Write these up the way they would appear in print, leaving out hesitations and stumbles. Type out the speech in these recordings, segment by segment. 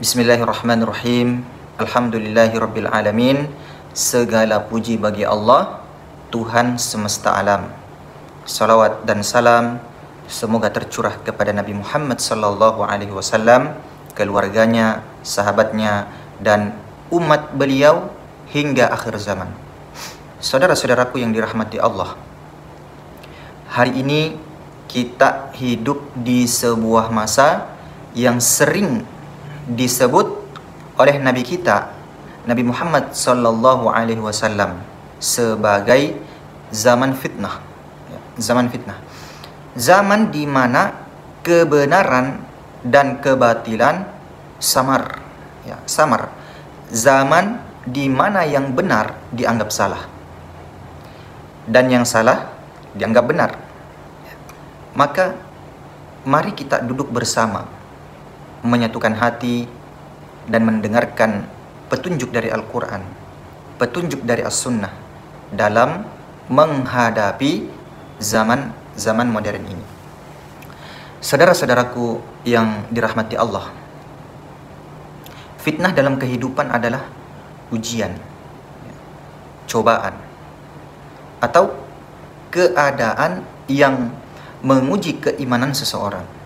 Bismillahirrahmanirrahim. Alhamdulillahirabbil alamin. Segala puji bagi Allah, Tuhan semesta alam. Salawat dan salam semoga tercurah kepada Nabi Muhammad sallallahu alaihi wasallam, keluarganya, sahabatnya dan umat beliau hingga akhir zaman. Saudara-saudaraku yang dirahmati Allah, hari ini kita hidup di sebuah masa yang sering disebut oleh Nabi kita, Nabi Muhammad sallallahu alaihi wasallam, sebagai zaman fitnah. Zaman fitnah. Zaman di mana kebenaran dan kebatilan samar. Samar. Zaman di mana yang benar dianggap salah dan yang salah dianggap benar. Maka mari kita duduk bersama, menyatukan hati dan mendengarkan petunjuk dari Al-Quran, petunjuk dari As-Sunnah dalam menghadapi zaman modern ini. Saudara-saudaraku yang dirahmati Allah, fitnah dalam kehidupan adalah ujian, cobaan, atau keadaan yang menguji keimanan seseorang.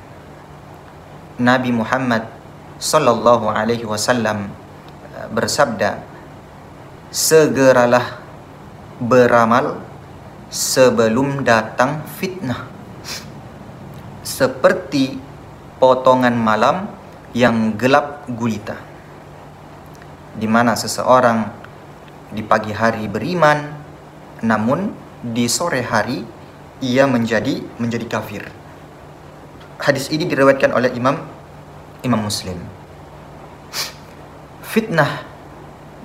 Nabi Muhammad sallallahu alaihi wasallam bersabda, segeralah beramal sebelum datang fitnah, seperti potongan malam yang gelap gulita, di mana seseorang di pagi hari beriman, namun di sore hari ia menjadi kafir. Hadis ini diriwayatkan oleh Imam Muslim. Fitnah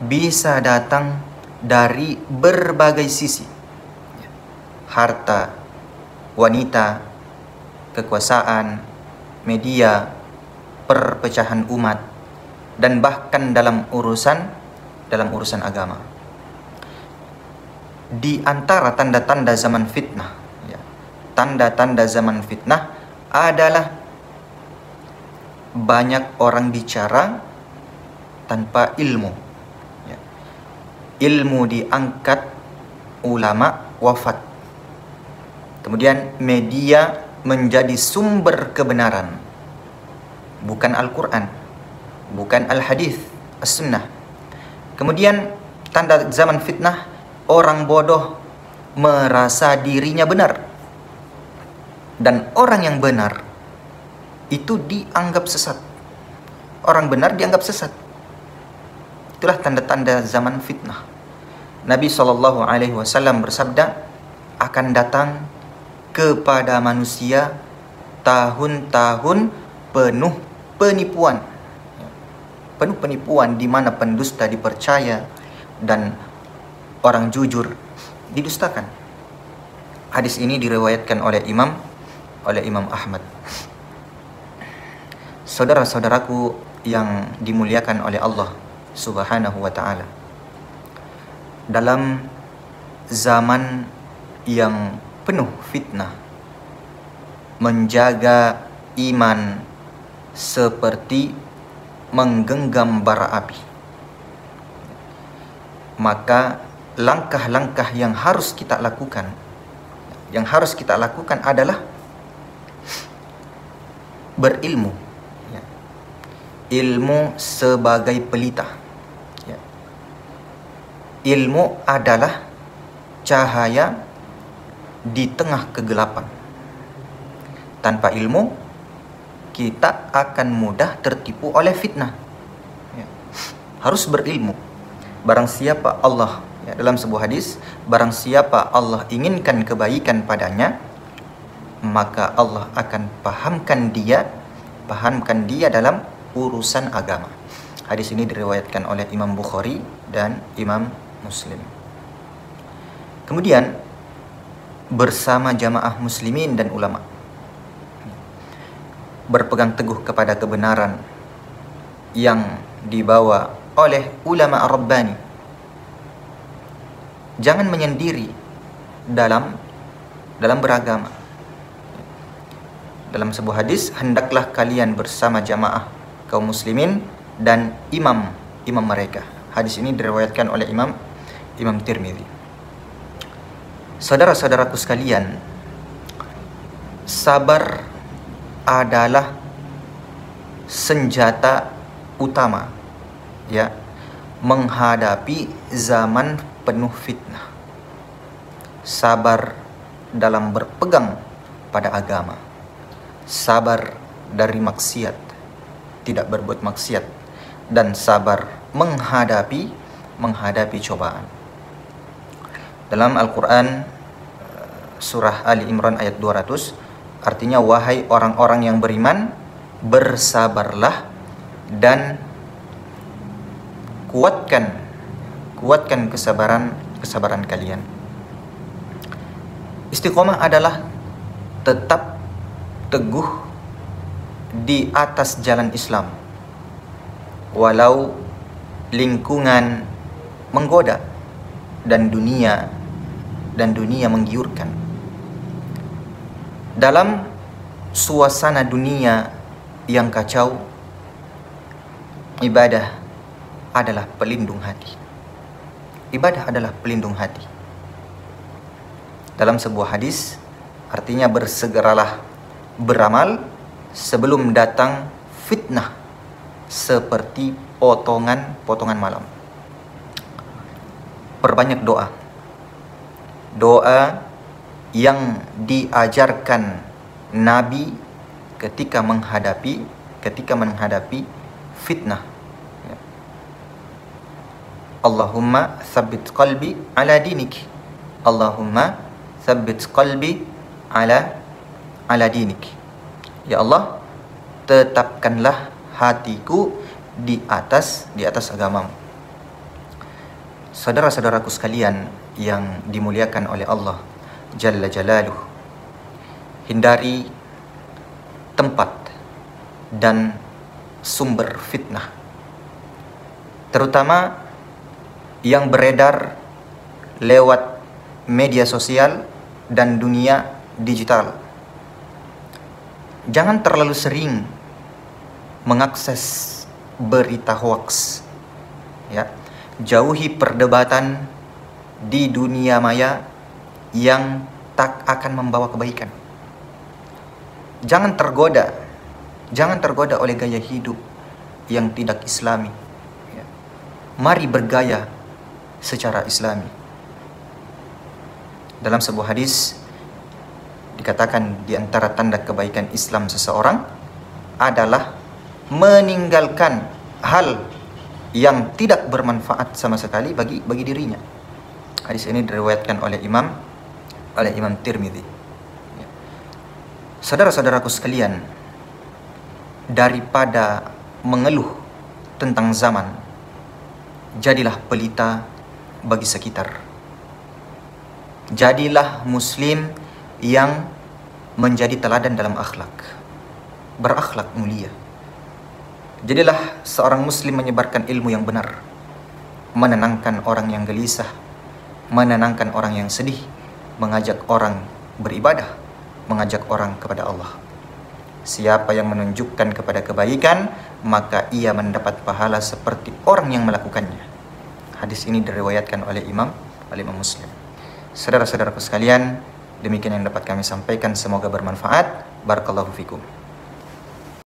bisa datang dari berbagai sisi. Harta, wanita, kekuasaan, media, perpecahan umat, dan bahkan dalam urusan agama. Di antara tanda-tanda zaman fitnah, tanda-tanda zaman fitnah adalah banyak orang bicara tanpa ilmu. Ilmu diangkat, ulama wafat. Kemudian media menjadi sumber kebenaran, bukan Al-Quran, bukan Al-Hadis, As-Sunnah. Kemudian tanda zaman fitnah, orang bodoh merasa dirinya benar, dan orang yang benar itu dianggap sesat. Orang benar dianggap sesat. Itulah tanda-tanda zaman fitnah. Nabi SAW bersabda, akan datang kepada manusia tahun-tahun penuh penipuan. Penuh penipuan, di mana pendusta dipercaya dan orang jujur didustakan. Hadis ini diriwayatkan oleh Imam Ahmad. Saudara-saudaraku yang dimuliakan oleh Allah Subhanahu wa ta'ala, dalam zaman yang penuh fitnah, menjaga iman seperti menggenggam bara api. Maka langkah-langkah yang harus kita lakukan adalah berilmu. Ilmu sebagai pelita. Ilmu adalah cahaya di tengah kegelapan. Tanpa ilmu, kita akan mudah tertipu oleh fitnah. Harus berilmu. Barang siapa Allah, dalam sebuah hadis, barang siapa Allah inginkan kebaikan padanya, maka Allah akan pahamkan dia dalam urusan agama. Hadis ini diriwayatkan oleh Imam Bukhari dan Imam Muslim. Kemudian bersama jamaah muslimin dan ulama, berpegang teguh kepada kebenaran yang dibawa oleh ulama Rabbani. Jangan menyendiri dalam beragama. Dalam sebuah hadis, hendaklah kalian bersama jamaah kaum muslimin dan imam mereka. Hadis ini diriwayatkan oleh Imam Tirmidzi. Saudara-saudaraku sekalian, sabar adalah senjata utama ya menghadapi zaman penuh fitnah. Sabar dalam berpegang pada agama, sabar dari maksiat, tidak berbuat maksiat, dan sabar menghadapi cobaan. Dalam Al-Quran surah Ali Imran ayat 200, artinya wahai orang-orang yang beriman, bersabarlah dan kuatkan kesabaran kalian. Istiqomah adalah tetap teguh di atas jalan Islam walau lingkungan menggoda dan dunia menggiurkan. Dalam suasana dunia yang kacau, ibadah adalah pelindung hati. Ibadah adalah pelindung hati. Dalam sebuah hadis, artinya bersegeralah beramal sebelum datang fitnah seperti potongan malam. Perbanyak doa. Doa yang diajarkan Nabi ketika menghadapi fitnah. Allahumma tsabbit qalbi ala dinik. Allahumma tsabbit qalbi ala dinik. Ya Allah, tetapkanlah hatiku di atas agamamu. Saudara-saudaraku sekalian yang dimuliakan oleh Allah Jalla Jalaluh, hindari tempat dan sumber fitnah, terutama yang beredar lewat media sosial dan dunia digital. Jangan terlalu sering mengakses berita hoaks. Ya, jauhi perdebatan di dunia maya yang tak akan membawa kebaikan. Jangan tergoda oleh gaya hidup yang tidak islami. Ya. Mari bergaya secara islami. Dalam sebuah hadis dikatakan di antara tanda kebaikan Islam seseorang adalah meninggalkan hal yang tidak bermanfaat sama sekali bagi dirinya. Hadis ini diriwayatkan oleh Imam Tirmidzi. Saudara-saudaraku sekalian, daripada mengeluh tentang zaman, jadilah pelita bagi sekitar. Jadilah muslim yang menjadi teladan dalam akhlak, berakhlak mulia. Jadilah seorang muslim menyebarkan ilmu yang benar, menenangkan orang yang gelisah, menenangkan orang yang sedih, mengajak orang beribadah, mengajak orang kepada Allah. Siapa yang menunjukkan kepada kebaikan, maka ia mendapat pahala seperti orang yang melakukannya. Hadis ini diriwayatkan oleh Imam Muslim. Saudara-saudaraku sekalian, demikian yang dapat kami sampaikan, semoga bermanfaat. Barakallahu fikum.